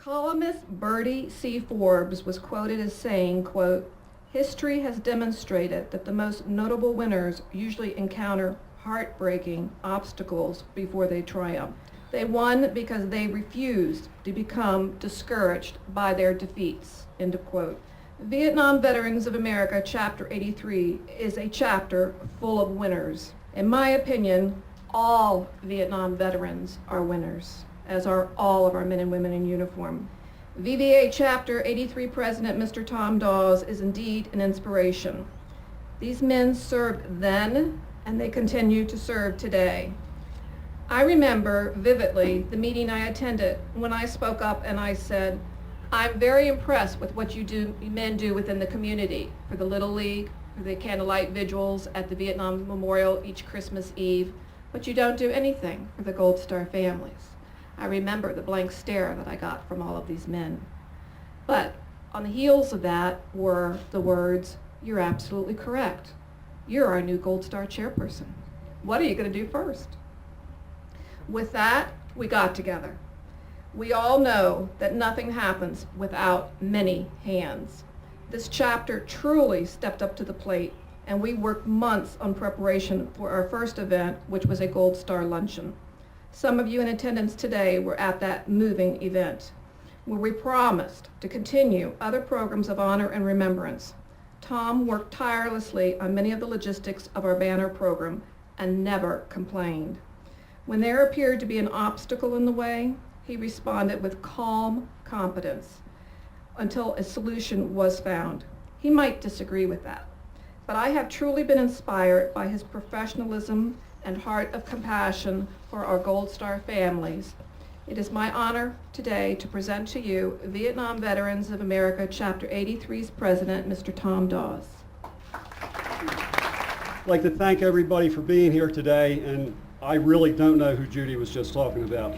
Columnist Bertie C. Forbes was quoted as saying, quote, "History has demonstrated that the most notable winners usually encounter heartbreaking obstacles before they triumph. They won because they refused to become discouraged by their defeats," end of quote. Vietnam Veterans of America, Chapter 83, is a chapter full of winners. In my opinion, all Vietnam veterans are winners, as are all of our men and women in uniform. VVA Chapter 83 President Mr. Tom Dawes is indeed an inspiration. These men served then, and they continue to serve today. I remember vividly the meeting I attended when I spoke up and I said, "I'm very impressed with what you men do within the community for the Little League, for the candlelight vigils at the Vietnam Memorial each Christmas Eve, but you don't do anything for the Gold Star families." I remember the blank stare that I got from all of these men. But on the heels of that were the words, "You're absolutely correct. You're our new Gold Star chairperson. What are you going to do first?" With that, we got together. We all know that nothing happens without many hands. This chapter truly stepped up to the plate, and we worked months on preparation for our first event, which was a Gold Star luncheon. Some of you in attendance today were at that moving event, where we promised to continue other programs of honor and remembrance. Tom worked tirelessly on many of the logistics of our banner program and never complained. When there appeared to be an obstacle in the way, he responded with calm competence until a solution was found. He might disagree with that, but I have truly been inspired by his professionalism and heart of compassion for our Gold Star families. It is my honor today to present to you Vietnam Veterans of America Chapter 83's President, Mr. Tom Dawes. I'd like to thank everybody for being here today, and I really don't know who Judy was just talking about.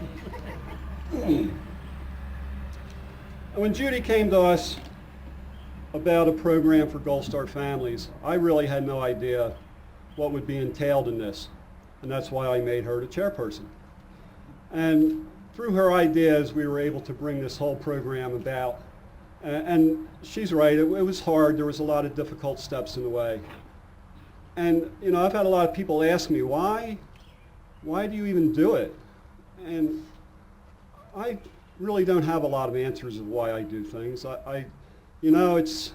When Judy came to us about a program for Gold Star families, I really had no idea what would be entailed in this, and that's why I made her the chairperson. And through her ideas, we were able to bring this whole program about. And she's right, it was hard. There was a lot of difficult steps in the way. And you know, I've had a lot of people ask me, why do you even do it? And I really don't have a lot of answers of why I do things. You know, it's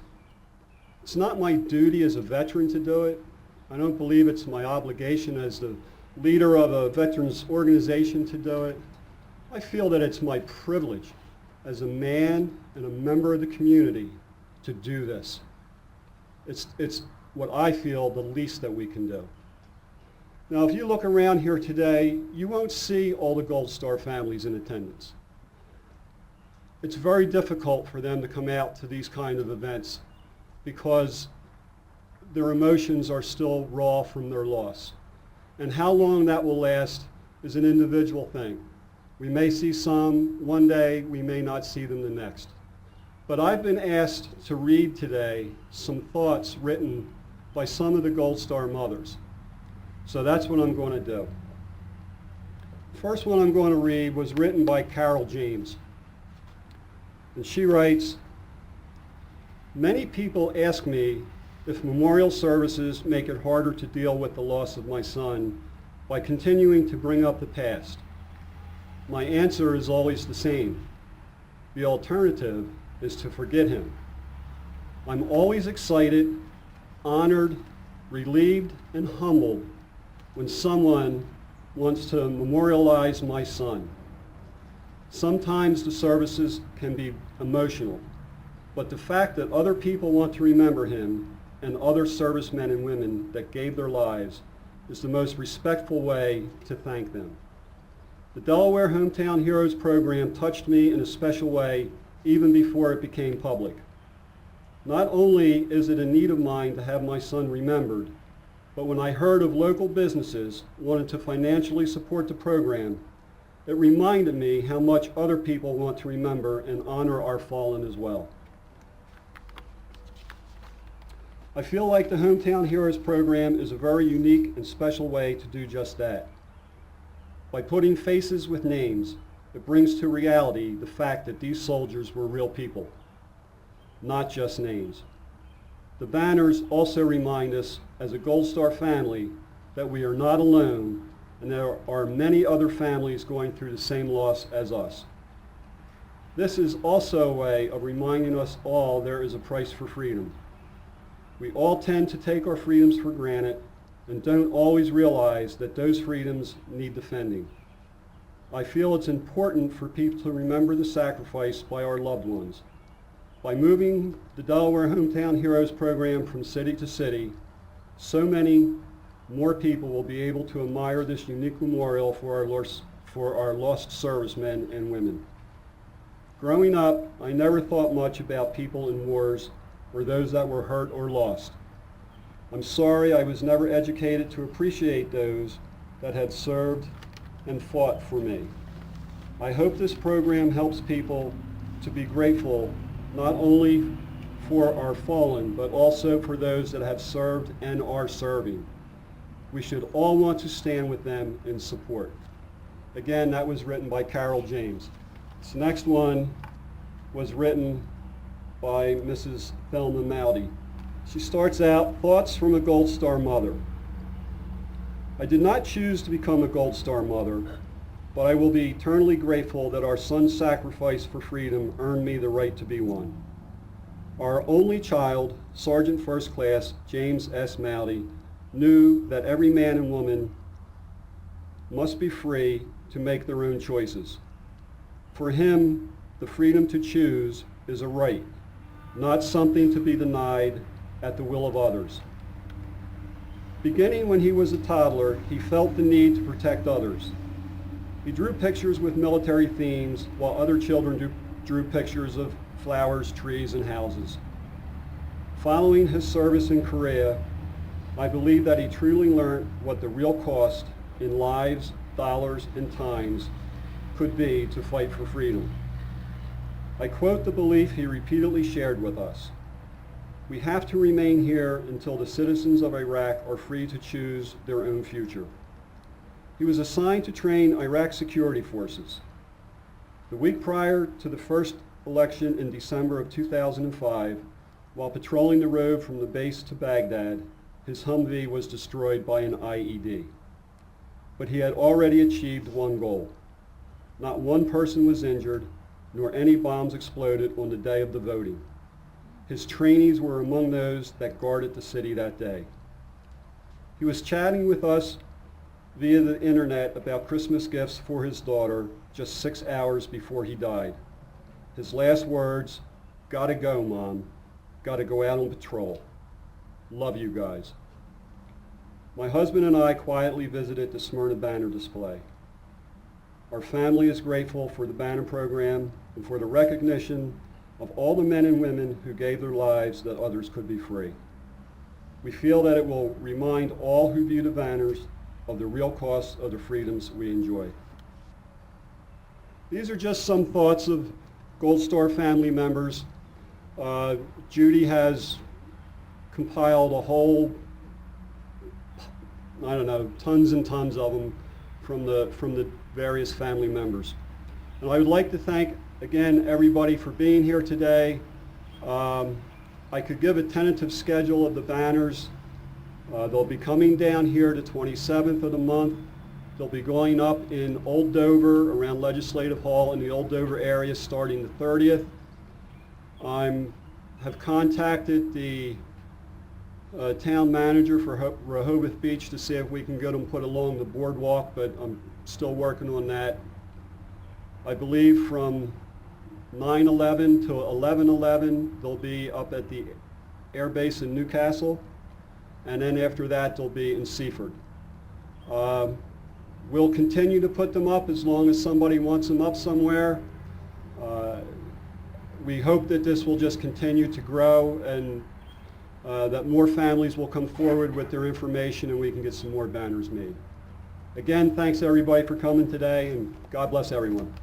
not my duty as a veteran to do it. I don't believe it's my obligation as the leader of a veterans organization to do it. I feel that it's my privilege as a man and a member of the community to do this. It's what I feel the least that we can do. Now, if you look around here today, you won't see all the Gold Star families in attendance. It's very difficult for them to come out to these kind of events because their emotions are still raw from their loss. And how long that will last is an individual thing. We may see some one day, we may not see them the next. But I've been asked to read today some thoughts written by some of the Gold Star mothers. So that's what I'm going to do. The first one I'm going to read was written by Carol James. And she writes, "Many people ask me if memorial services make it harder to deal with the loss of my son by continuing to bring up the past. My answer is always the same. The alternative is to forget him. I'm always excited, honored, relieved, and humbled when someone wants to memorialize my son. Sometimes the services can be emotional, but the fact that other people want to remember him and other servicemen and women that gave their lives is the most respectful way to thank them. The Delaware Hometown Heroes program touched me in a special way even before it became public. Not only is it a need of mine to have my son remembered, but when I heard of local businesses wanting to financially support the program, it reminded me how much other people want to remember and honor our fallen as well. I feel like the Hometown Heroes program is a very unique and special way to do just that. By putting faces with names, It brings to reality the fact that these soldiers were real people, not just names. The banners also remind us, as a Gold Star family, that we are not alone and there are many other families going through the same loss as us. This is also a way of reminding us all there is a price for freedom. We all tend to take our freedoms for granted and don't always realize that those freedoms need defending. I feel it's important for people to remember the sacrifice by our loved ones. By moving the Delaware Hometown Heroes program from city to city, so many more people will be able to admire this unique memorial for our lost servicemen and women. Growing up, I never thought much about people in wars or those that were hurt or lost. I'm sorry I was never educated to appreciate those that had served and fought for me. I hope this program helps people to be grateful not only for our fallen, but also for those that have served and are serving. We should all want to stand with them in support. Again, that was written by Carol James. This next one was written by Mrs. Thelma Mowdy. She starts out, "Thoughts from a Gold Star Mother. I did not choose to become a Gold Star mother, but I will be eternally grateful that our son's sacrifice for freedom earned me the right to be one. Our only child, Sergeant First Class James S. Mowdy, knew that every man and woman must be free to make their own choices. For him, the freedom to choose is a right, not something to be denied at the will of others. Beginning when he was a toddler, he felt the need to protect others. He drew pictures with military themes while other children drew pictures of flowers, trees, and houses. Following his service in Korea, I believe that he truly learned what the real cost in lives, dollars, and times could be to fight for freedom. I quote the belief he repeatedly shared with us. We have to remain here until the citizens of Iraq are free to choose their own future. He was assigned to train Iraq security forces. The week prior to the first election in December of 2005, while patrolling the road from the base to Baghdad, his Humvee was destroyed by an IED. But he had already achieved one goal. Not one person was injured, nor any bombs exploded on the day of the voting. His trainees were among those that guarded the city that day. He was chatting with us via the internet about Christmas gifts for his daughter just 6 hours before he died. His last words, "Gotta go, Mom. Gotta go out on patrol. Love you guys." My husband and I quietly visited the Smyrna banner display. Our family is grateful for the banner program and for the recognition of all the men and women who gave their lives that others could be free. We feel that it will remind all who view the banners of the real cost of the freedoms we enjoy. These are just some thoughts of Gold Star family members. Judy has compiled a whole, tons and tons of them from the various family members. And I would like to thank, again, everybody for being here today. I could give a tentative schedule of the banners. They'll be coming down here the 27th of the month. They'll be going up in Old Dover, around Legislative Hall in the Old Dover area, starting the 30th. I have contacted the town manager for Rehoboth Beach to see if we can get them put along the boardwalk, but I'm still working on that. I believe from 9/11 to 11/11 they'll be up at the air base in Newcastle, and then after that they'll be in Seaford. We'll continue to put them up as long as somebody wants them up somewhere. We hope that this will just continue to grow and that more families will come forward with their information and we can get some more banners made. Again, thanks everybody for coming today, and God bless everyone.